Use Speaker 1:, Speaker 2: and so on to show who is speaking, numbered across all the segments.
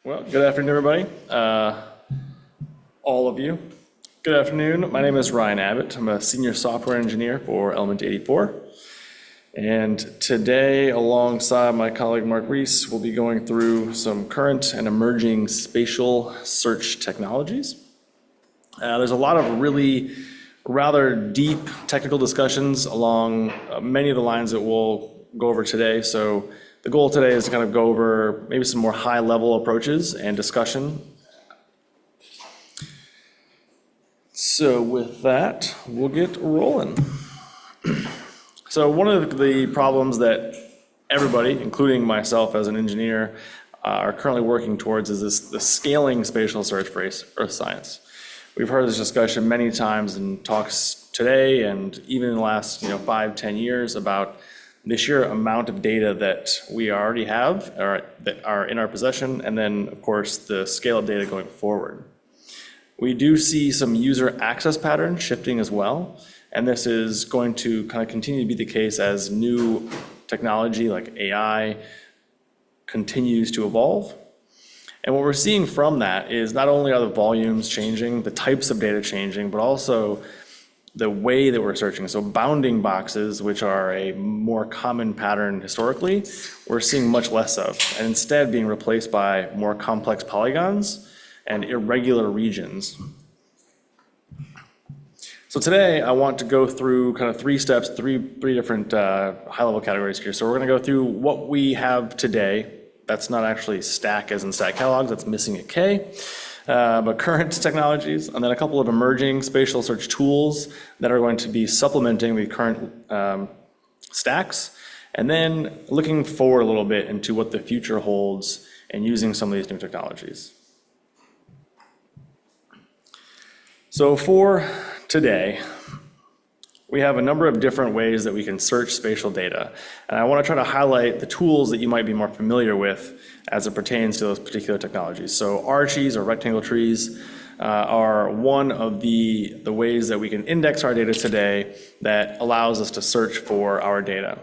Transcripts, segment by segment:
Speaker 1: Well, good afternoon, everybody. All of you. Good afternoon. My name is Ryan Abbott. I'm a senior software engineer for Element 84. And today, alongside my colleague Mark Reese, we'll be going through some current and emerging spatial search technologies. There's a lot of really rather deep technical discussions along many of the lines that we'll go over today. So the goal today is to kind of go over maybe some more high-level approaches and discussion. So with that, we'll get rolling. So one of the problems that everybody, including myself as an engineer, are currently working towards is the scaling spatial search for earth science. We've heard this discussion many times in talks today and even in the last 5-10 years about the sheer amount of data that we already have or that are in our possession, and then of course the scale of data going forward. We do see some user access patterns shifting as well, and this is going to kind of continue to be the case as new technology like AI continues to evolve. And what we're seeing from that is not only are the volumes changing, the types of data changing, but also the way that we're searching. So bounding boxes, which are a more common pattern historically, we're seeing much less of, and instead being replaced by more complex polygons and irregular regions. So today I want to go through kind of three steps, three different high-level categories here. So we're going to go through what we have today. That's not actually stack as in stack catalogs, that's missing a K. But current technologies, and then a couple of emerging spatial search tools that are going to be supplementing the current stacks, and then looking forward a little bit into what the future holds and using some of these new technologies. So for today, we have a number of different ways that we can search spatial data. And I want to try to highlight the tools that you might be more familiar with as it pertains to those particular technologies. So R trees or rectangle trees are one of the ways that we can index our data today that allows us to search for our data.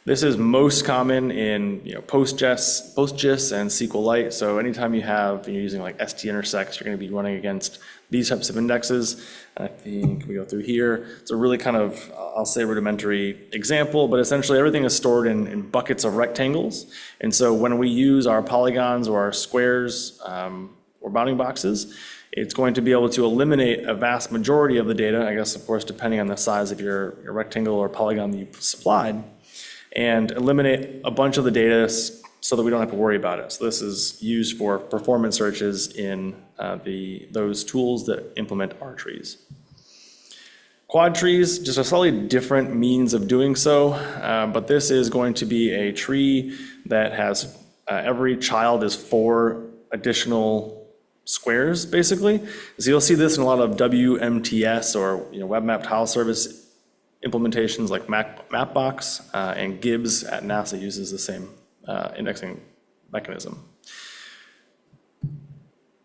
Speaker 1: This is most common in PostGIS and SQLite. So anytime you're using like ST-intersects, you're going to be running against these types of indexes. I think we go through here. It's a really kind of, I'll say rudimentary example, but essentially everything is stored in buckets of rectangles. And so when we use our polygons or our squares or bounding boxes, it's going to be able to eliminate a vast majority of the data, I guess, of course, depending on the size of your rectangle or polygon that you've supplied, and eliminate a bunch of the data so that we don't have to worry about it. So this is used for performance searches in those tools that implement R trees. Quad trees, just a slightly different means of doing so, but this is going to be a tree that has every child is 4 additional squares, basically. So you'll see this in a lot of WMTS or Web Map Tile Service implementations like Mapbox and Gibbs at NASA uses the same indexing mechanism.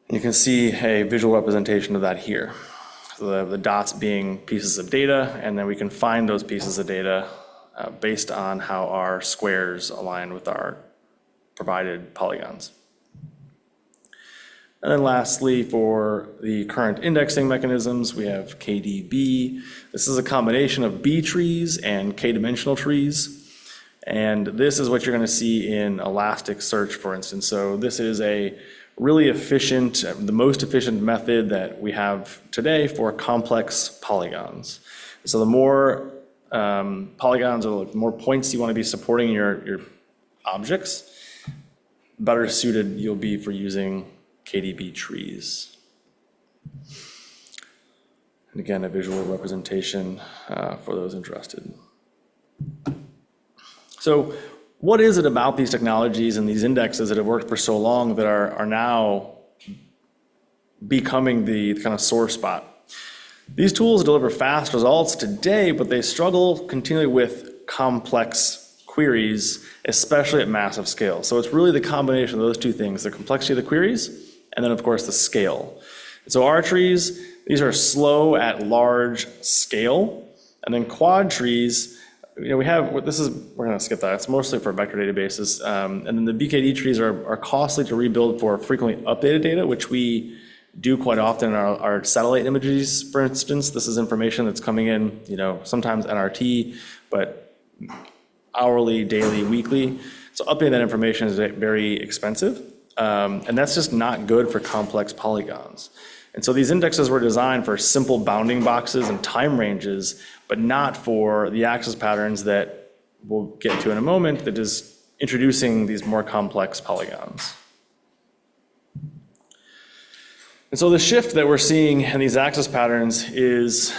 Speaker 1: You can see a visual representation of that here. So the dots being pieces of data, and then we can find those pieces of data based on how our squares align with our provided polygons. And then lastly, for the current indexing mechanisms, we have KDB. This is a combination of B trees and K-dimensional trees. And this is what you're going to see in Elasticsearch, for instance. So this is a really efficient, the most efficient method that we have today for complex polygons. So the more polygons or the more points you want to be supporting in your objects, better suited you'll be for using KDB trees. And again, a visual representation for those interested. So what is it about these technologies and these indexes that have worked for so long that are now becoming the kind of sore spot? These tools deliver fast results today, but they struggle continually with complex queries, especially at massive scale. So it's really the combination of those two things, the complexity of the queries, and then of course the scale. So R trees, these are slow at large scale, and then quad trees we're going to skip that. It's mostly for vector databases. And then the BKD trees are costly to rebuild for frequently updated data, which we do quite often in our satellite images, for instance. This is information that's coming in, sometimes NRT, but hourly, daily, weekly. So updating that information is very expensive. And that's just not good for complex polygons. And so these indexes were designed for simple bounding boxes and time ranges, but not for the axis patterns that we'll get to in a moment, that is introducing these more complex polygons. And so the shift that we're seeing in these axis patterns is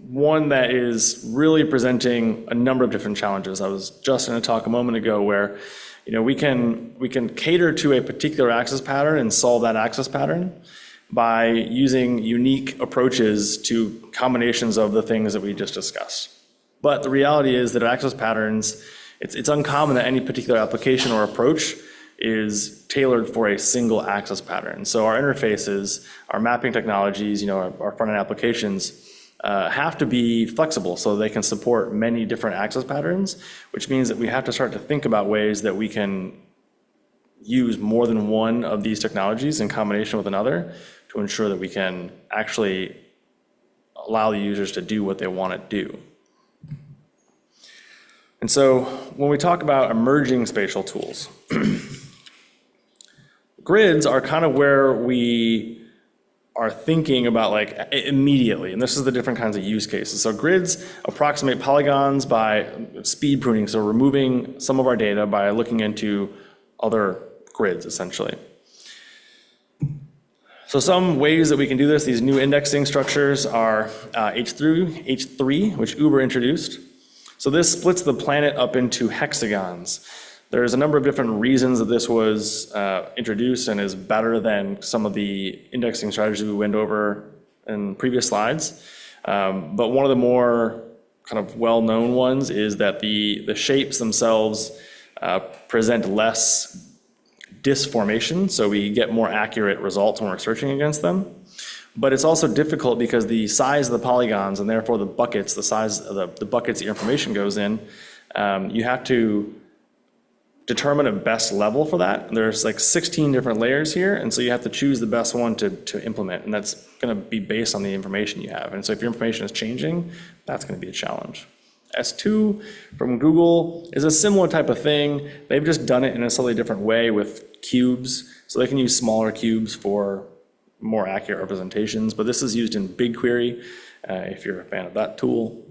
Speaker 1: one that is really presenting a number of different challenges. I was just in a talk a moment ago where we can cater to a particular axis pattern and solve that axis pattern by using unique approaches to combinations of the things that we just discussed. But the reality is that axis patterns, it's uncommon that any particular application or approach is tailored for a single axis pattern. So our interfaces, our mapping technologies, our front-end applications have to be flexible so they can support many different axis patterns, which means that we have to start to think about ways that we can use more than one of these technologies in combination with another to ensure that we can actually allow the users to do what they want to do. And so when we talk about emerging spatial tools, grids are kind of where we are thinking about immediately, and this is the different kinds of use cases. So grids approximate polygons by speed pruning, so removing some of our data by looking into other grids, essentially. So some ways that we can do this, these new indexing structures are H3, which Uber introduced. So this splits the planet up into hexagons. There's a number of different reasons that this was introduced and is better than some of the indexing strategies we went over in previous slides. But one of the more kind of well-known ones is that the shapes themselves present less disformation, so we get more accurate results when we're searching against them. But it's also difficult because the size of the polygons and therefore the buckets, the size of the buckets the information goes in, you have to determine a best level for that. There's 16 different layers here, and so you have to choose the best one to implement, and that's going to be based on the information you have. And so if your information is changing, that's going to be a challenge. S2 from Google is a similar type of thing. They've just done it in a slightly different way with cubes, so they can use smaller cubes for more accurate representations, but this is used in BigQuery if you're a fan of that tool.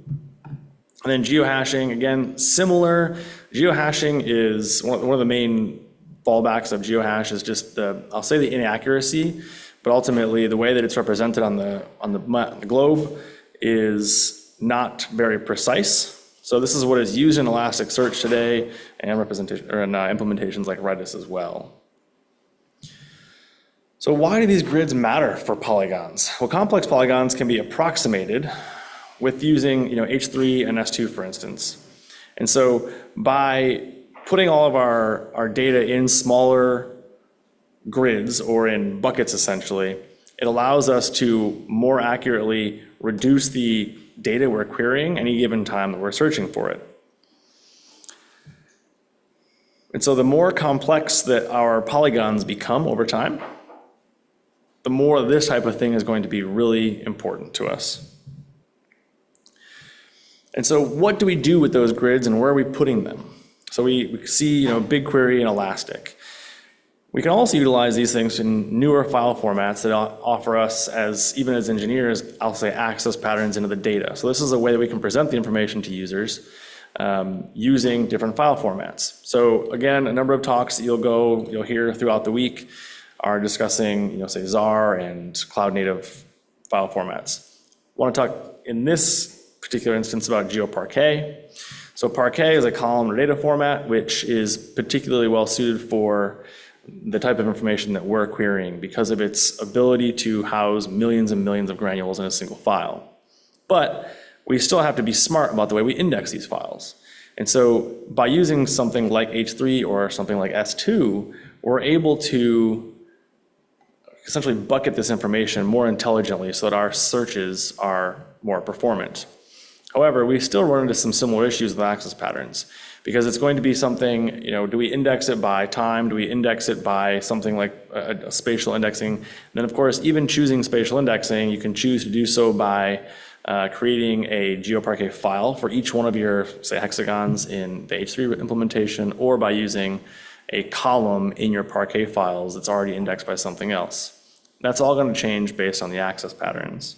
Speaker 1: And then geohashing, again, similar. Geohashing is one of the main fallbacks of geohash is just I'll say the inaccuracy, but ultimately the way that it's represented on the globe is not very precise. So this is what is used in Elasticsearch today and implementations like Redis as well. So why do these grids matter for polygons? Well, complex polygons can be approximated with using H3 and S2, for instance. And so by putting all of our data in smaller grids or in buckets, essentially, it allows us to more accurately reduce the data we're querying any given time that we're searching for it. And so the more complex that our polygons become over time, the more this type of thing is going to be really important to us. And so what do we do with those grids and where are we putting them? So we see BigQuery and Elastic. We can also utilize these things in newer file formats that offer us, even as engineers, I'll say access patterns into the data. So this is a way that we can present the information to users using different file formats. So again, a number of talks you'll hear throughout the week are discussing, say ZAR and cloud native file formats. I want to talk in this particular instance about GeoParquet. So Parquet is a columnar data format, which is particularly well suited for the type of information that we're querying because of its ability to house millions and millions of granules in a single file. But we still have to be smart about the way we index these files. And so by using something like H3 or something like S2, we're able to essentially bucket this information more intelligently so that our searches are more performant. However, we still run into some similar issues with access patterns because it's going to be something, do we index it by time? Do we index it by something like a spatial indexing? And then of course, even choosing spatial indexing, you can choose to do so by creating a GeoParquet file for each one of your, say, hexagons in the H3 implementation, or by using a column in your Parquet files that's already indexed by something else. That's all going to change based on the access patterns.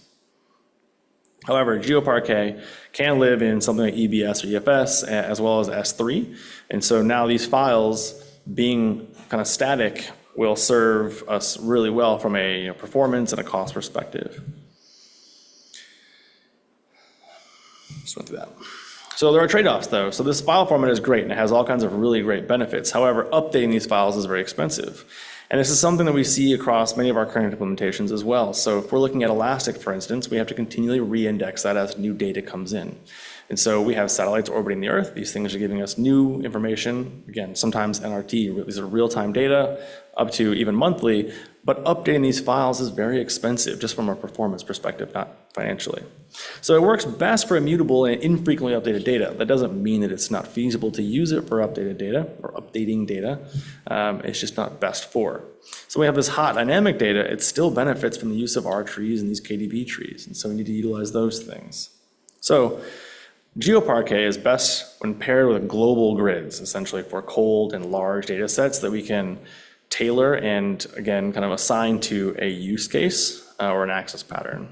Speaker 1: However, GeoParquet can live in something like EBS or EFS as well as S3. And so now these files being kind of static will serve us really well from a performance and a cost perspective. Just went through that. So there are trade-offs though. So this file format is great and it has all kinds of really great benefits. However, updating these files is very expensive. And this is something that we see across many of our current implementations as well. So if we're looking at Elastic, for instance, we have to continually re-index that as new data comes in. And so we have satellites orbiting the Earth. These things are giving us new information. Again, sometimes NRT, these are real-time data, up to even monthly. But updating these files is very expensive, just from a performance perspective, not financially. So it works best for immutable and infrequently updated data. That doesn't mean that it's not feasible to use it for updated data or updating data. It's just not best for. So we have this hot dynamic data. It still benefits from the use of R trees and these KDB trees. And so we need to utilize those things. So GeoParquet is best when paired with global grids, essentially for cold and large data sets that we can tailor and, again, kind of assign to a use case or an access pattern.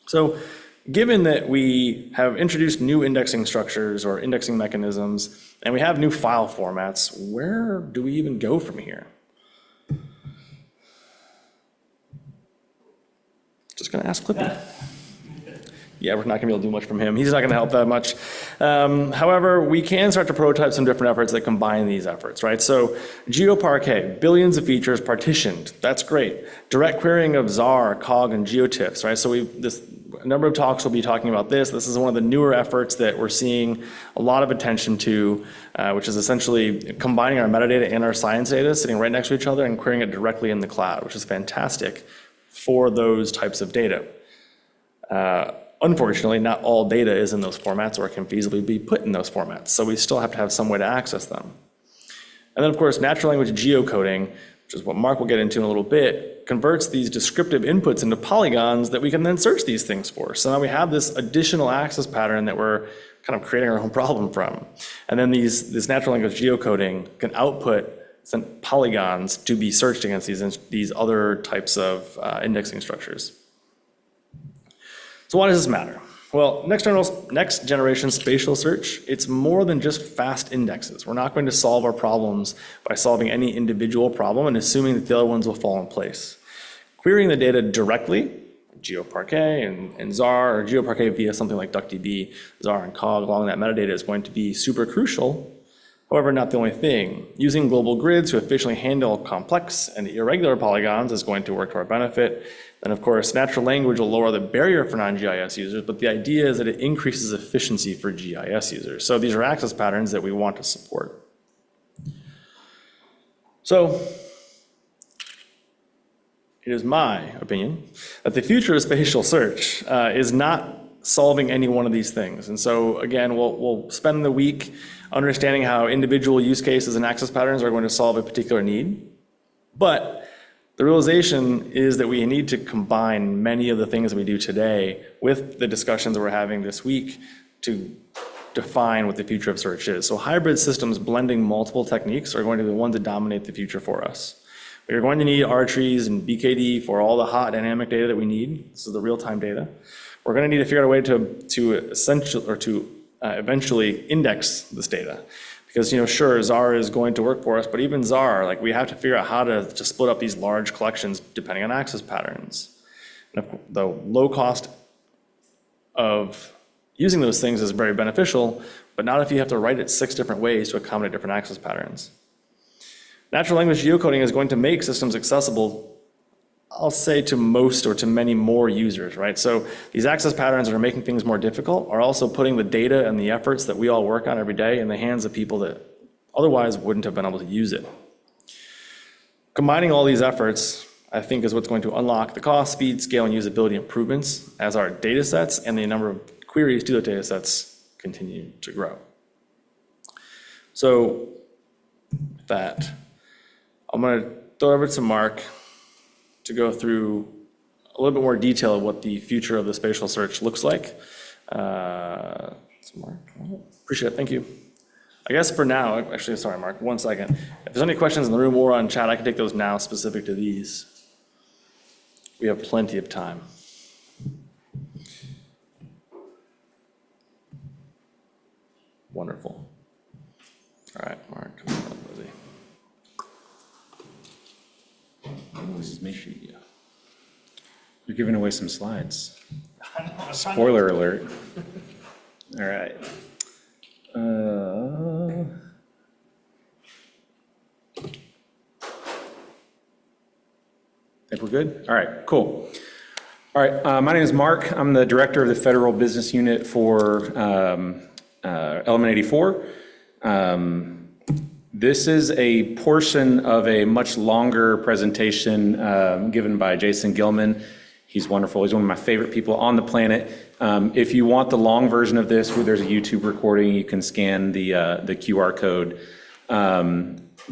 Speaker 1: So given that we have introduced new indexing structures or indexing mechanisms, and we have new file formats, where do we even go from here? Just gonna ask Clippy. Yeah, we're not gonna be able to do much from him. He's not gonna help that much. However, we can start to prototype some different efforts that combine these efforts, right? So GeoParquet, billions of features partitioned, that's great. Direct querying of ZAR, COG, and GeoTIFFs, right? So a number of talks will be talking about this. This is one of the newer efforts that we're seeing a lot of attention to, which is essentially combining our metadata and our science data, sitting right next to each other and querying it directly in the cloud, which is fantastic for those types of data. Unfortunately, not all data is in those formats or can feasibly be put in those formats, so we still have to have some way to access them. And then, of course, natural language geocoding, which is what Mark will get into in a little bit, converts these descriptive inputs into polygons that we can then search these things for. So now we have this additional access pattern that we're kind of creating our own problem from. And then this natural language geocoding can output some polygons to be searched against these other types of indexing structures. So why does this matter? Well, next generation spatial search, it's more than just fast indexes. We're not going to solve our problems by solving any individual problem and assuming that the other ones will fall in place. Querying the data directly, GeoParquet and ZAR, or GeoParquet via something like DuckDB, ZAR and COG along that metadata is going to be super crucial. However, not the only thing. Using global grids to efficiently handle complex and irregular polygons is going to work to our benefit. And of course, natural language will lower the barrier for non-GIS users, but the idea is that it increases efficiency for GIS users. So these are access patterns that we want to support. So it is my opinion that the future of spatial search is not solving any one of these things. And so again, we'll spend the week understanding how individual use cases and access patterns are going to solve a particular need. But the realization is that we need to combine many of the things that we do today with the discussions that we're having this week to define what the future of search is. So hybrid systems blending multiple techniques are going to be the ones that dominate the future for us. We are going to need R trees and BKD for all the hot dynamic data that we need. This is the real-time data. We're going to need to figure out a way to eventually index this data. Because, sure, ZAR is going to work for us, but even ZAR, we have to figure out how to split up these large collections depending on access patterns. And the low cost of using those things is very beneficial, but not if you have to write it 6 different ways to accommodate different access patterns. Natural language geocoding is going to make systems accessible, I'll say, to most or to many more users, right? So these access patterns that are making things more difficult are also putting the data and the efforts that we all work on every day in the hands of people that otherwise wouldn't have been able to use it. Combining all these efforts, I think, is what's going to unlock the cost, speed, scale, and usability improvements as our data sets and the number of queries to the data sets continue to grow. So with that, I'm going to throw it over to Mark to go through a little bit more detail of what the future of the spatial search looks like. So Mark, appreciate it. Thank you. I guess for now, actually, sorry, Mark, 1 second. If there's any questions in the room or on chat, I can take those now specific to these. We have plenty of time. Wonderful. All right, Mark, come on, Lizzie.
Speaker 2: This is me. You're giving away some slides. Spoiler alert. All right. Think we're good? All right, cool. All right, my name is Mark. I'm the director of the Federal Business Unit for Element 84. This is a portion of a much longer presentation given by Jason Gilman. He's wonderful. He's one of my favorite people on the planet. If you want the long version of this, where there's a YouTube recording, you can scan the QR code.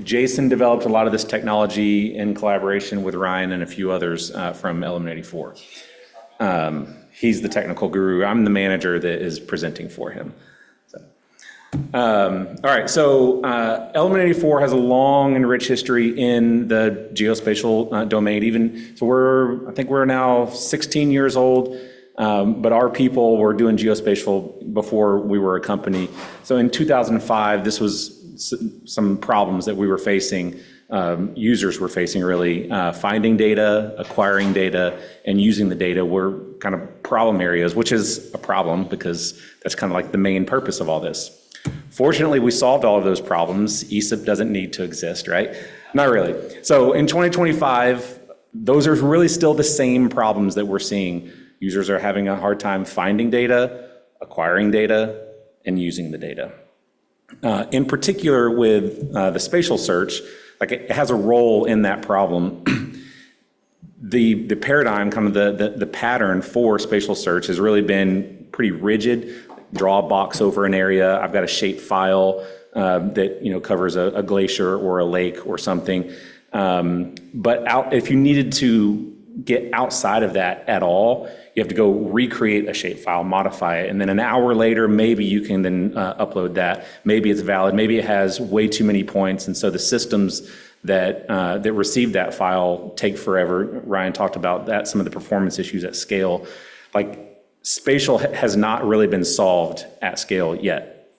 Speaker 2: Jason developed a lot of this technology in collaboration with Ryan and a few others from Element 84. He's the technical guru. I'm the manager that is presenting for him. All right, so Element 84 has a long and rich history in the geospatial domain. I think we're now 16 years old, but our people were doing geospatial before we were a company. So in 2005, this was some problems that we were facing, users were facing really. Finding data, acquiring data, and using the data were kind of problem areas, which is a problem because that's kind of like the main purpose of all this. Fortunately, we solved all of those problems. ESIP doesn't need to exist, right? Not really. So in 2025, those are really still the same problems that we're seeing. Users are having a hard time finding data, acquiring data, and using the data. In particular with the spatial search, like it has a role in that problem. The paradigm, kind of the pattern for spatial search has really been pretty rigid. Draw a box over an area. I've got a shape file that covers a glacier or a lake or something. But if you needed to get outside of that at all, you have to go recreate a shape file, modify it, and then an hour later, maybe you can then upload that. Maybe it's valid. Maybe it has way too many points, and so the systems that receive that file take forever. Ryan talked about that, some of the performance issues at scale. Like, spatial has not really been solved at scale yet.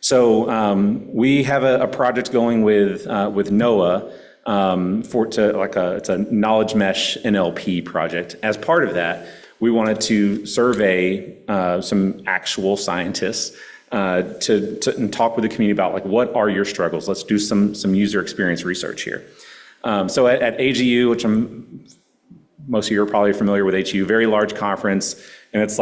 Speaker 2: So we have a project going with NOAA it's a knowledge mesh NLP project. As part of that, we wanted to survey some actual scientists and talk with the community about what are your struggles. Let's do some user experience research here. So at AGU, which most of you are probably familiar with AGU, very large conference, and it's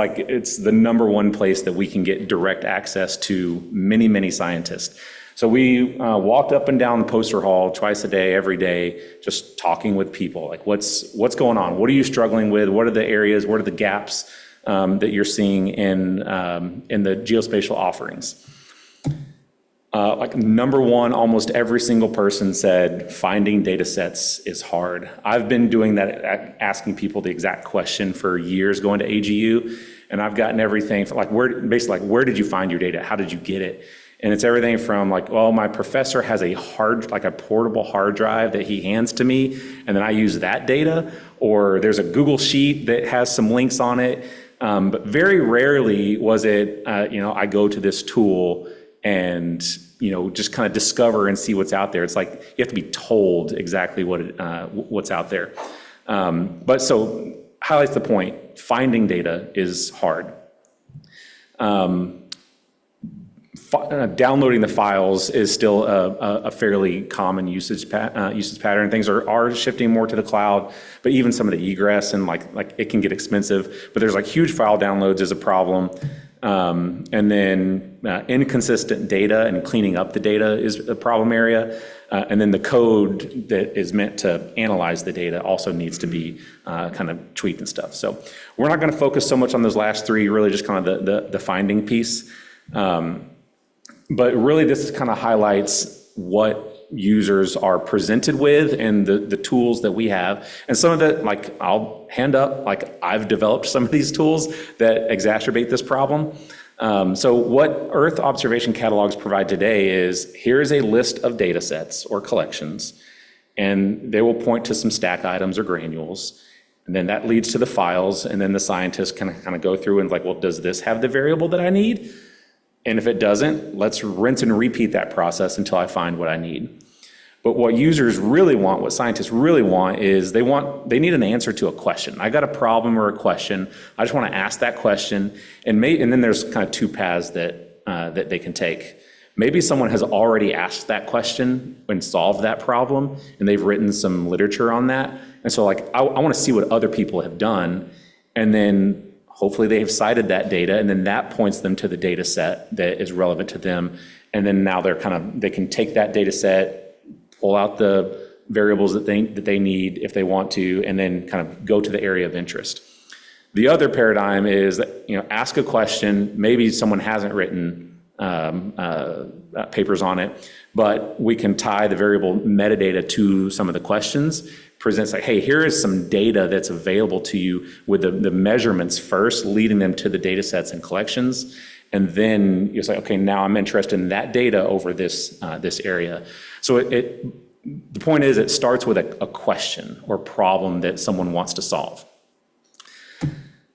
Speaker 2: the #1 place that we can get direct access to many, many scientists. So we walked up and down the poster hall twice a day, every day, just talking with people. Like, what's going on? What are you struggling with? What are the areas? What are the gaps that you're seeing in the geospatial offerings? #1, almost every single person said finding data sets is hard. I've been doing that, asking people the exact question for years going to AGU, and I've gotten everything from where did you find your data? How did you get it? And it's everything from my professor has a portable hard drive that he hands to me, and then I use that data, or there's a Google Sheet that has some links on it. But very rarely was it, I go to this tool and just kind of discover and see what's out there. It's like you have to be told exactly what's out there. But so highlights the point, finding data is hard. Downloading the files is still a fairly common usage pattern. Things are shifting more to the cloud, but even some of the egress and it can get expensive. But there's huge file downloads is a problem. And then inconsistent data and cleaning up the data is a problem area. And then the code that is meant to analyze the data also needs to be kind of tweaked and stuff. So we're not going to focus so much on those last three, really just kind of the finding piece. But really this kind of highlights what users are presented with and the tools that we have. And some of it, like I'll hand up, like I've developed some of these tools that exacerbate this problem. So what Earth observation catalogs provide today is, here's a list of data sets or collections, and they will point to some stack items or granules, and then that leads to the files, and then the scientists can kind of go through and like, well, does this have the variable that I need? And if it doesn't, let's rinse and repeat that process until I find what I need. But what users really want, what scientists really want, is they need an answer to a question. I got a problem or a question. I just want to ask that question, and then there's kind of two paths that they can take. Maybe someone has already asked that question and solved that problem, and they've written some literature on that. And so, like, I want to see what other people have done, and then hopefully they have cited that data, and then that points them to the data set that is relevant to them. And then now they can take that data set, pull out the variables that they need if they want to, and then kind of go to the area of interest. The other paradigm is that, ask a question, maybe someone hasn't written papers on it, but we can tie the variable metadata to some of the questions, presents like, hey, here is some data that's available to you with the measurements first, leading them to the data sets and collections. And then you say, okay, now I'm interested in that data over this area. So the point is, it starts with a question or problem that someone wants to solve.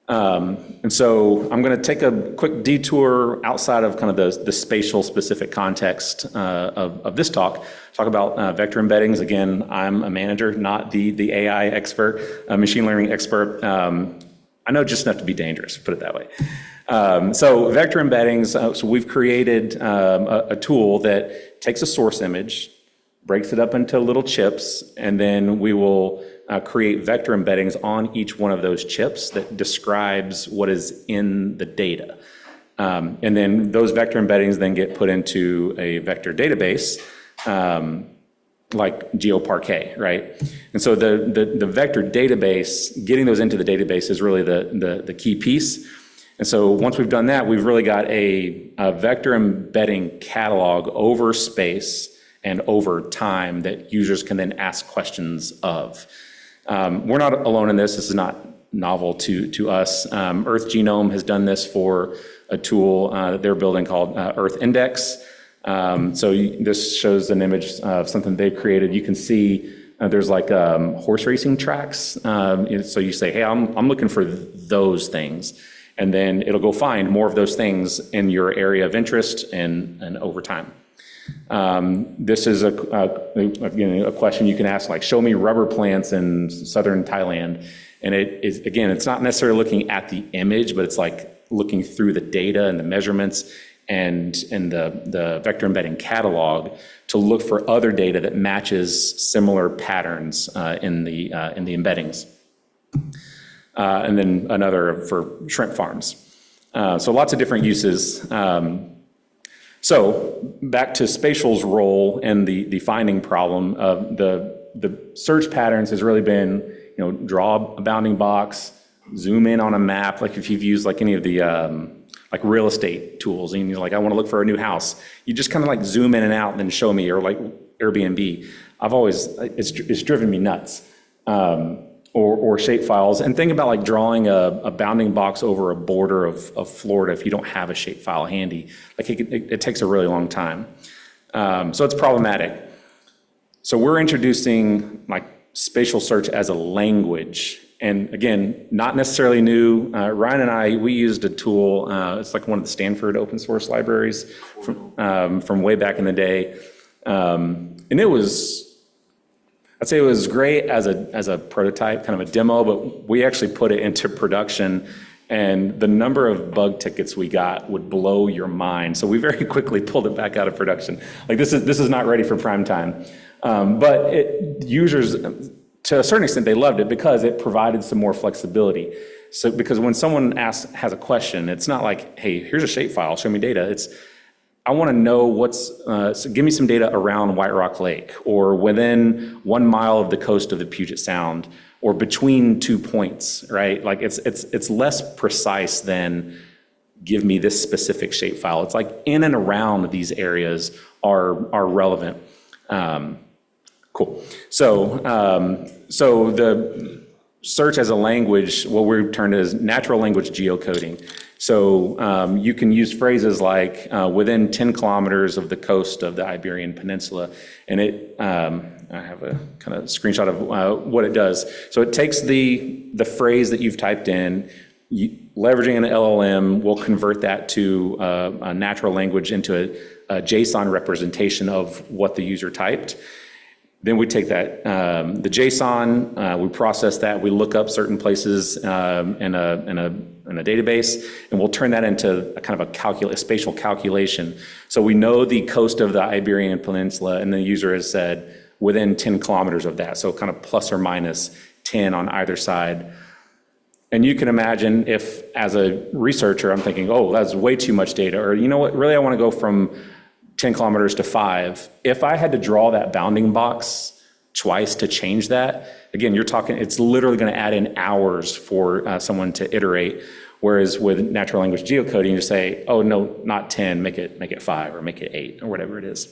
Speaker 2: And so I'm going to take a quick detour outside of kind of the spatial specific context of this talk about vector embeddings. Again, I'm a manager, not the AI expert, machine learning expert. I know just enough to be dangerous, put it that way. So vector embeddings, so we've created a tool that takes a source image, breaks it up into little chips, and then we will create vector embeddings on each one of those chips that describes what is in the data. And then those vector embeddings then get put into a vector database, like GeoParquet, right? And so the vector database, getting those into the database is really the key piece. And so once we've done that, we've really got a vector embedding catalog over space and over time that users can then ask questions of. We're not alone in this. This is not novel to us. Earth Genome has done this for a tool that they're building called Earth Index. This shows an image of something they've created. You can see there's like horse racing tracks. So you say, hey, I'm looking for those things. And then it'll go find more of those things in your area of interest and over time. This is a question you can ask, like, show me rubber plants in southern Thailand. And it's not necessarily looking at the image, but it's like looking through the data and the measurements and the vector embedding catalog to look for other data that matches similar patterns in the embeddings. And then another for shrimp farms. So lots of different uses. So back to spatial's role and the finding problem. The search patterns has really been, draw a bounding box, zoom in on a map. Like if you've used like any of the like real estate tools, and you're like, I want to look for a new house. You just kind of like zoom in and out and then show me, or like Airbnb. It's driven me nuts. Or shape files, and think about like drawing a bounding box over a border of Florida if you don't have a shape file handy. Like it takes a really long time. So it's problematic. So we're introducing like spatial search as a language. And again, not necessarily new. Ryan and I, we used a tool, it's like one of the Stanford open source libraries from way back in the day. And I'd say it was great as a prototype, kind of a demo, but we actually put it into production, and the number of bug tickets we got would blow your mind. So we very quickly pulled it back out of production. Like this is not ready for prime time. But users, to a certain extent, they loved it because it provided some more flexibility. So because when someone has a question, it's not like, hey, here's a shapefile, show me data. It's I want to know so give me some data around White Rock Lake, or within 1 mile of the coast of the Puget Sound, or between 2 points, right? Like it's less precise than give me this specific shapefile. It's like in and around these areas are relevant. Cool. So the search as a language, what we've termed as natural language geocoding. So you can use phrases like within 10 kilometers of the coast of the Iberian Peninsula, and I have a kind of screenshot of what it does. So it takes the phrase that you've typed in, leveraging an LLM will convert that to a natural language into a JSON representation of what the user typed. Then we take that, the JSON, we process that, we look up certain places in a database, and we'll turn that into a kind of a spatial calculation. So we know the coast of the Iberian Peninsula, and the user has said within 10 kilometers of that, so kind of plus or minus 10 on either side. And you can imagine if, as a researcher, I'm thinking, oh, that's way too much data, or you know what, really I want to go from 10 kilometers to 5. If I had to draw that bounding box twice to change that, again, you're talking, it's literally going to add in hours for someone to iterate. Whereas with natural language geocoding, you say, oh, no, not 10, make it 5 or make it 8 or whatever it is.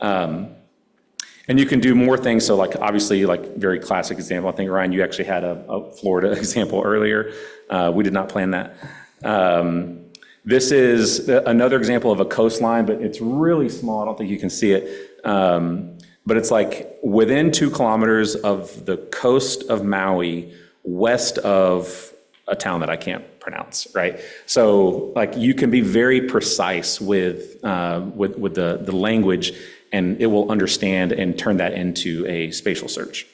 Speaker 2: And you can do more things. So like, obviously, like very classic example, I think, Ryan, you actually had a Florida example earlier. We did not plan that. This is another example of a coastline, but it's really small. I don't think you can see it. But it's like within 2 kilometers of the coast of Maui, west of a town that I can't pronounce, right? So like you can be very precise with the language, and it will understand and turn that into a spatial search.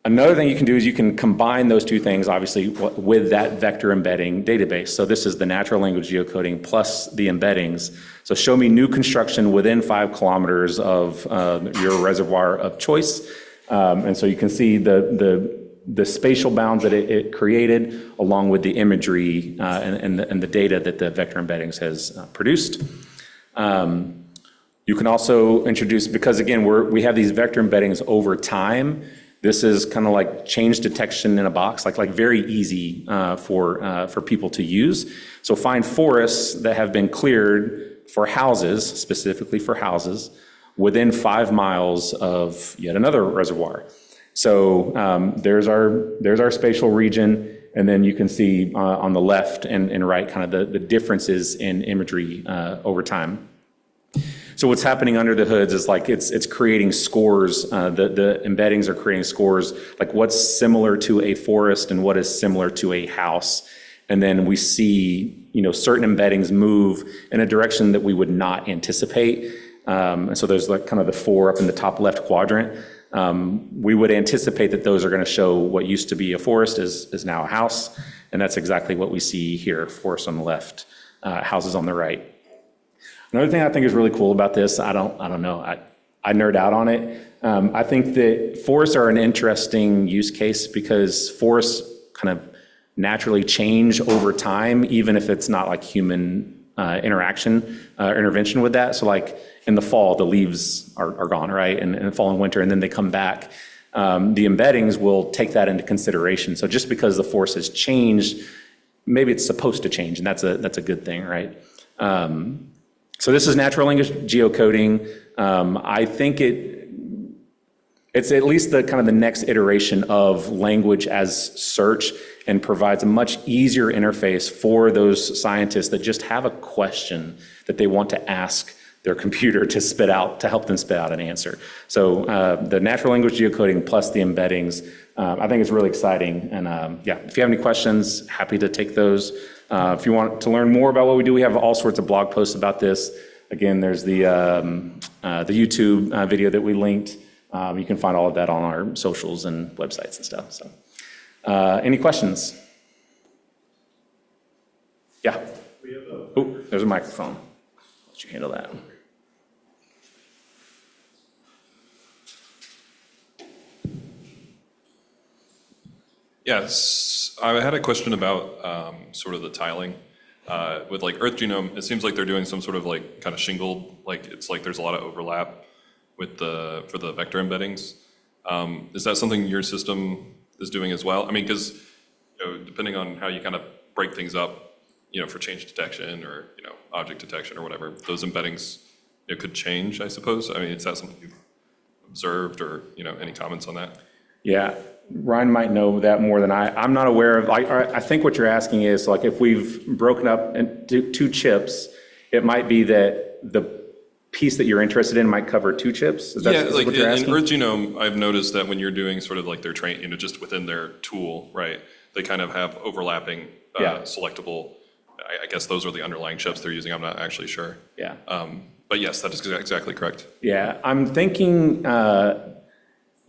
Speaker 2: Another thing you can do is you can combine those two things, obviously, with that vector embedding database. So this is the natural language geocoding plus the embeddings. So show me new construction within 5 kilometers of your reservoir of choice. And so you can see the spatial bounds that it created, along with the imagery and the data that the vector embeddings has produced. You can also introduce, because again, we have these vector embeddings over time. This is kind of like change detection in a box, like very easy for people to use. So find forests that have been cleared for houses, specifically for houses, within 5 miles of yet another reservoir. So there's our spatial region, and then you can see on the left and right kind of the differences in imagery over time. So what's happening under the hoods is like it's creating scores. The embeddings are creating scores, like what's similar to a forest and what is similar to a house. And then we see, certain embeddings move in a direction that we would not anticipate. And so there's like kind of the 4 up in the top left quadrant. We would anticipate that those are going to show what used to be a forest is now a house. And that's exactly what we see here, forest on the left, houses on the right. Another thing I think is really cool about this, I don't know, I nerd out on it. I think that forests are an interesting use case because forests kind of naturally change over time, even if it's not like human intervention with that. So like in the fall, the leaves are gone, right? And in the fall and winter, and then they come back. The embeddings will take that into consideration. So just because the forest has changed, maybe it's supposed to change, and that's a good thing, right? So this is natural language geocoding. I think it's at least the kind of the next iteration of language as search, and provides a much easier interface for those scientists that just have a question that they want to ask their computer to help them spit out an answer. So the natural language geocoding plus the embeddings, I think is really exciting. And if you have any questions, happy to take those. If you want to learn more about what we do, we have all sorts of blog posts about this. Again, there's the YouTube video that we linked. You can find all of that on our socials and websites and stuff. So, any questions? Yeah. Oh, there's a microphone. I'll let you handle that.
Speaker 3: Yes, I had a question about sort of the tiling. with like Earth Genome, it seems like they're doing some sort of like kind of shingled, like it's like there's a lot of overlap with for the vector embeddings. Is that something your system is doing as well? I mean, because depending on how you kind of break things up, for change detection or object detection or whatever, those embeddings could change, I suppose. I mean, is that something you've observed or any comments on that?
Speaker 2: Yeah, Ryan might know that more than I. I'm not aware of, I think what you're asking is, like, if we've broken up into two chips, it might be that the piece that you're interested in might cover two chips? Is that
Speaker 3: like
Speaker 2: what you're asking?
Speaker 3: in Earth Genome, I've noticed that when you're doing sort of like their train, just within their tool, right, they kind of have overlapping selectable, I guess those are the underlying chips they're using, I'm not actually sure.
Speaker 2: Yeah.
Speaker 3: But yes, that is exactly correct.
Speaker 2: Yeah, I'm thinking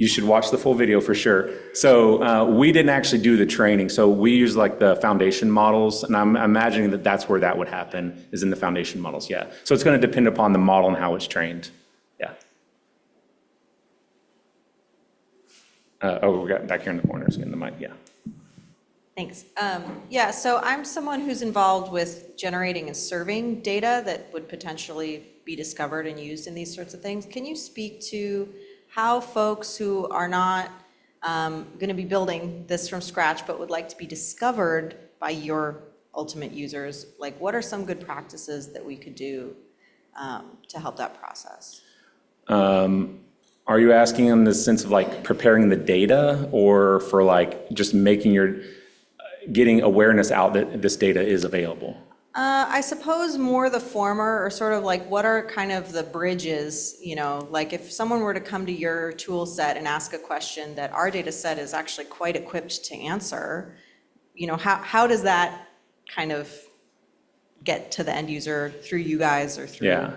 Speaker 2: you should watch the full video for sure. So we didn't actually do the training. So we use like the foundation models, and I'm imagining that that's where that would happen, is in the foundation models, yeah. So it's going to depend upon the model and how it's trained, yeah. We got back here in the corners again, the mic, yeah.
Speaker 4: Thanks. Yeah, so I'm someone who's involved with generating and serving data that would potentially be discovered and used in these sorts of things. Can you speak to how folks who are not going to be building this from scratch but would like to be discovered by your ultimate users, like what are some good practices that we could do to help that process?
Speaker 2: Are you asking in the sense of like preparing the data, or for like just getting awareness out that this data is available?
Speaker 4: I suppose more the former, or sort of like what are kind of the bridges, like if someone were to come to your tool set and ask a question that our data set is actually quite equipped to answer, how does that kind of get to the end user through you guys or through?
Speaker 2: Yeah.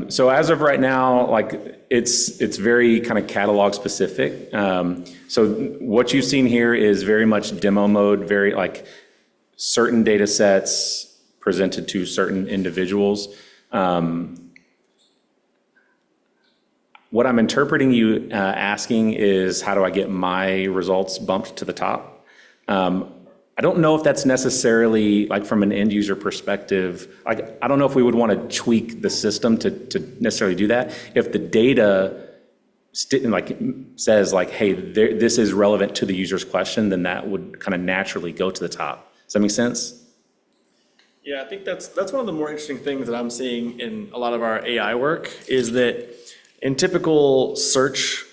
Speaker 2: So as of right now, like it's very kind of catalog specific. So what you've seen here is very much demo mode, very like certain data sets presented to certain individuals. What I'm interpreting you asking is, how do I get my results bumped to the top? I don't know if that's necessarily, like from an end user perspective, like I don't know if we would want to tweak the system to necessarily do that. If the data says like, hey, this is relevant to the user's question, then that would kind of naturally go to the top. Does that make sense?
Speaker 1: Yeah, I think that's one of the more interesting things that I'm seeing in a lot of our AI work, is that in typical search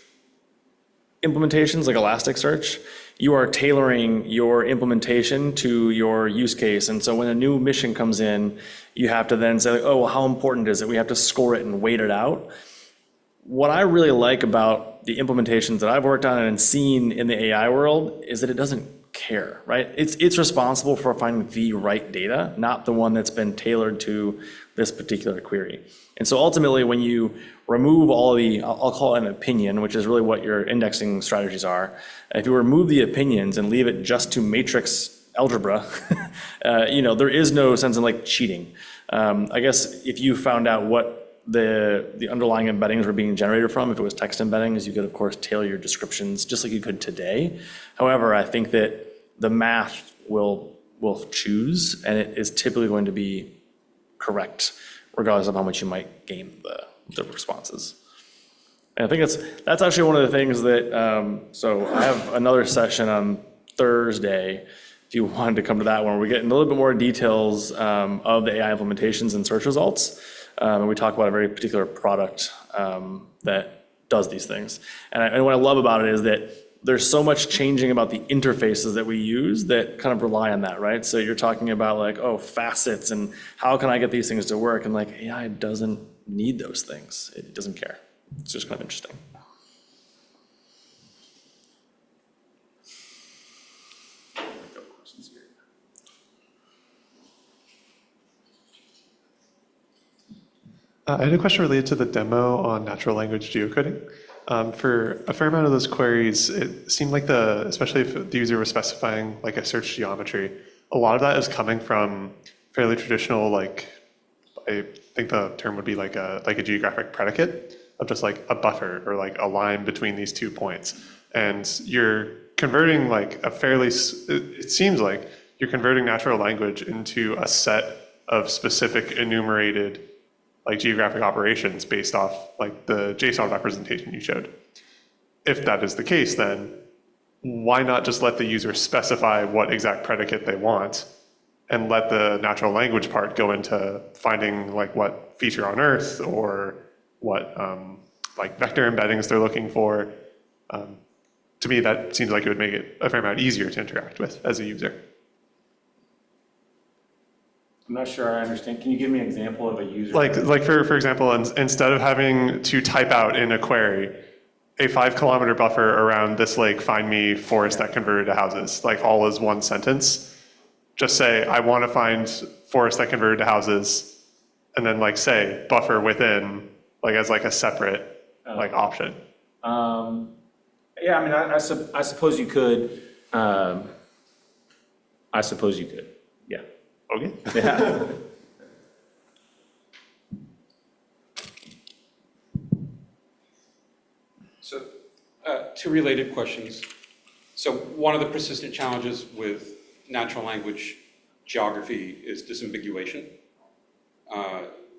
Speaker 1: implementations like Elasticsearch, you are tailoring your implementation to your use case. And so when a new mission comes in, you have to then say, like, oh, well, how important is it? We have to score it and weight it out. What I really like about the implementations that I've worked on and seen in the AI world is that it doesn't care, right? It's responsible for finding the right data, not the one that's been tailored to this particular query. And so ultimately, when you remove all I'll call it an opinion, which is really what your indexing strategies are. If you remove the opinions and leave it just to matrix algebra, there is no sense in like cheating. I guess if you found out what the underlying embeddings were being generated from, if it was text embeddings, you could of course tailor your descriptions just like you could today. However, I think that the math will choose, and it is typically going to be correct, regardless of how much you might game the responses. And I think that's actually one of the things that, so I have another session on Thursday, if you wanted to come to that one, we get into a little bit more details of the AI implementations and search results. And we talk about a very particular product that does these things. And what I love about it is that there's so much changing about the interfaces that we use that kind of rely on that, right? So you're talking about like, oh, facets and how can I get these things to work? And like AI doesn't need those things. It doesn't care. It's just kind of interesting.
Speaker 5: I had a question related to the demo on natural language geocoding. For a fair amount of those queries, it seemed like especially if the user was specifying like a search geometry, a lot of that is coming from fairly traditional, like, I think the term would be like a geographic predicate of just like a buffer or like a line between these 2 points. And you're converting like it seems like you're converting natural language into a set of specific enumerated like geographic operations based off like the JSON representation you showed. If that is the case, then why not just let the user specify what exact predicate they want and let the natural language part go into finding like what feature on Earth or what like vector embeddings they're looking for. To me, that seems like it would make it a fair amount easier to interact with as a user.
Speaker 2: I'm not sure I understand. Can you give me an example of a user?
Speaker 5: Like for example, instead of having to type out in a query, a 5-kilometer buffer around this lake, find me forest that converted to houses, like all is one sentence. Just say, I want to find forest that converted to houses, and then like say buffer within, like as like a separate like option.
Speaker 2: Yeah, I mean, I suppose you could. I suppose you could. Yeah.
Speaker 5: Okay.
Speaker 2: Yeah.
Speaker 6: So, two related questions. So one of the persistent challenges with natural language geography is disambiguation.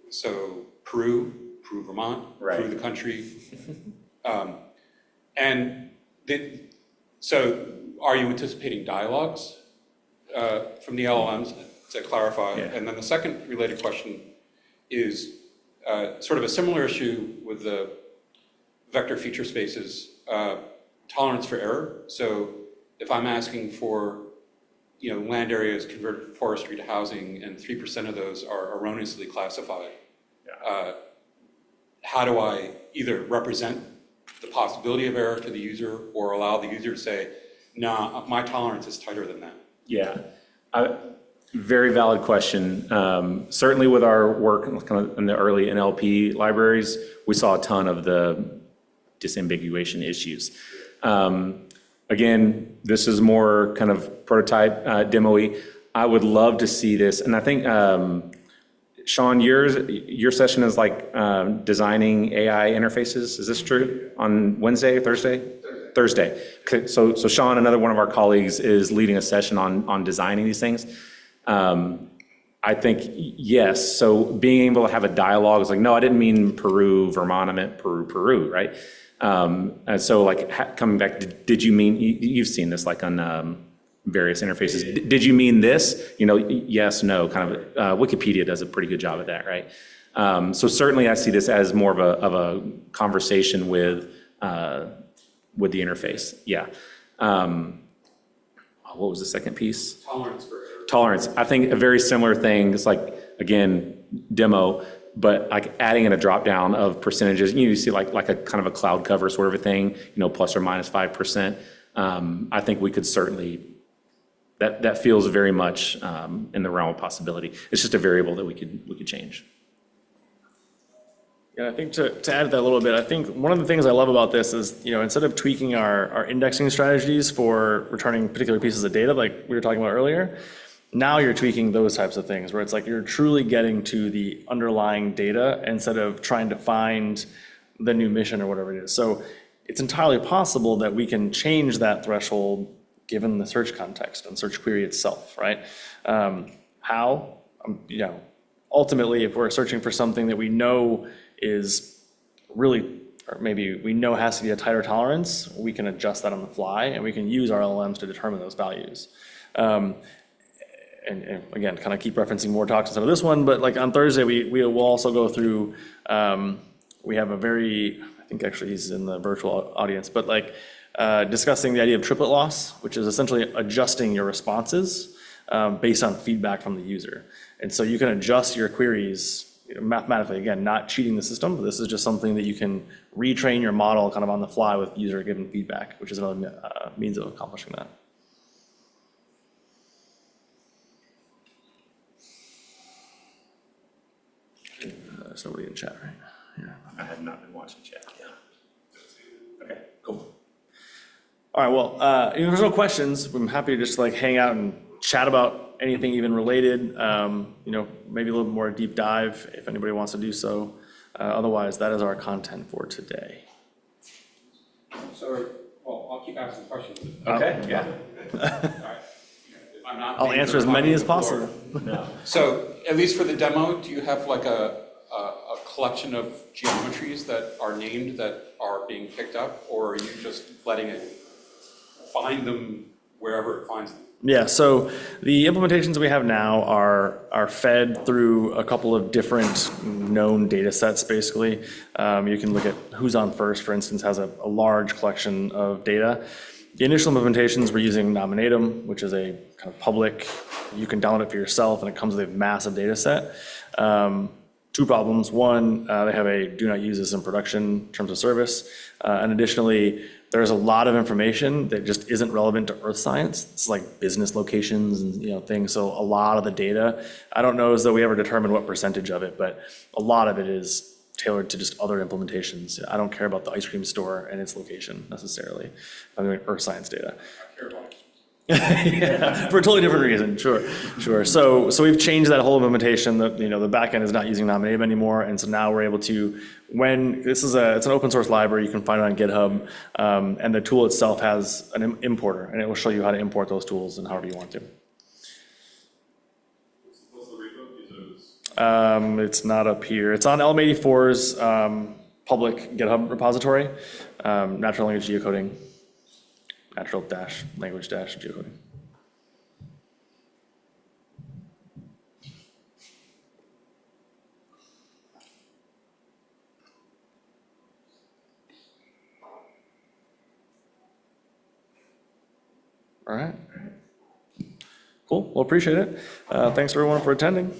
Speaker 6: So Peru, Vermont,
Speaker 2: Right.
Speaker 6: Peru the country. So are you anticipating dialogues from the LLMs to clarify?
Speaker 2: Yeah.
Speaker 6: And then the second related question is sort of a similar issue with the vector feature spaces, tolerance for error. So if I'm asking for, land areas converted from forestry to housing and 3% of those are erroneously classified, how do I either represent the possibility of error to the user or allow the user to say, nah, my tolerance is tighter than that?
Speaker 2: Yeah. Very valid question. Certainly with our work kind of in the early NLP libraries, we saw a ton of the disambiguation issues. Again, this is more kind of prototype demo-y. I would love to see this, and I think, Sean, your session is like designing AI interfaces. Is this true? On Wednesday or Thursday? Thursday. Okay, so Sean, another one of our colleagues, is leading a session on designing these things. I think, yes, so being able to have a dialogue is like, no, I didn't mean Peru, Vermont, I meant Peru, right? And so like coming back, did you mean, you've seen this like on various interfaces, did you mean this? Yes, no, kind of, Wikipedia does a pretty good job at that, right? So certainly I see this as more of a conversation with the interface, yeah. What was the second piece?
Speaker 6: Tolerance for error.
Speaker 2: Tolerance. I think a very similar thing is like, again, demo, but like adding in a drop down of percentages. You see like a kind of a cloud cover sort of a thing, plus or minus 5%. I think we could certainly, that feels very much in the realm of possibility. It's just a variable that we could change.
Speaker 1: Yeah, I think to add to that a little bit, I think one of the things I love about this is, instead of tweaking our indexing strategies for returning particular pieces of data, like we were talking about earlier, now you're tweaking those types of things where it's like you're truly getting to the underlying data instead of trying to find the new mission or whatever it is. So it's entirely possible that we can change that threshold given the search context and search query itself, right? How? Ultimately, if we're searching for something that we know is really, or maybe we know has to be a tighter tolerance, we can adjust that on the fly and we can use our LLMs to determine those values. And again, kind of keep referencing more talks instead of this one, but like on Thursday, we will also go through, we have I think actually he's in the virtual audience, but like discussing the idea of triplet loss, which is essentially adjusting your responses based on feedback from the user. And so you can adjust your queries mathematically, again, not cheating the system, but this is just something that you can retrain your model kind of on the fly with user-given feedback, which is another means of accomplishing that. There's nobody in chat, right? Yeah.
Speaker 2: I have not been watching chat. Yeah. Okay, cool.
Speaker 1: All right, well, if there's no questions, I'm happy to just like hang out and chat about anything even related, maybe a little bit more deep dive if anybody wants to do so. Otherwise, that is our content for today.
Speaker 6: So, I'll keep asking questions.
Speaker 2: Okay, yeah.
Speaker 6: All right. I'm not.
Speaker 1: I'll answer as many as possible.
Speaker 6: So at least for the demo, do you have like a collection of geometries that are named that are being picked up? Or are you just letting it find them wherever it finds them?
Speaker 1: Yeah, so the implementations we have now are fed through a couple of different known data sets, basically. You can look at Who's On First, for instance, has a large collection of data. The initial implementations were using Nominatum, which is a kind of public, you can download it for yourself, and it comes with a massive data set. Two problems. One, they have a do not use this in production terms of service. And additionally, there's a lot of information that just isn't relevant to earth science. It's like business locations and things. So a lot of the data, I don't know as though we ever determined what percentage of it, but a lot of it is tailored to just other implementations. I don't care about the ice cream store and its location necessarily. I'm doing earth science data. Yeah, for a totally different reason. Sure. So we've changed that whole implementation. The back end is not using Nominative anymore, and so now we're able to. It's an open source library, you can find it on GitHub, and the tool itself has an importer, and it will show you how to import those tools and however you want to.
Speaker 3: What's the repo?
Speaker 1: It's not up here. It's on LM84's public GitHub repository, natural language geocoding. Natural-language geocoding. All right. Cool. Well, appreciate it. Thanks everyone for attending.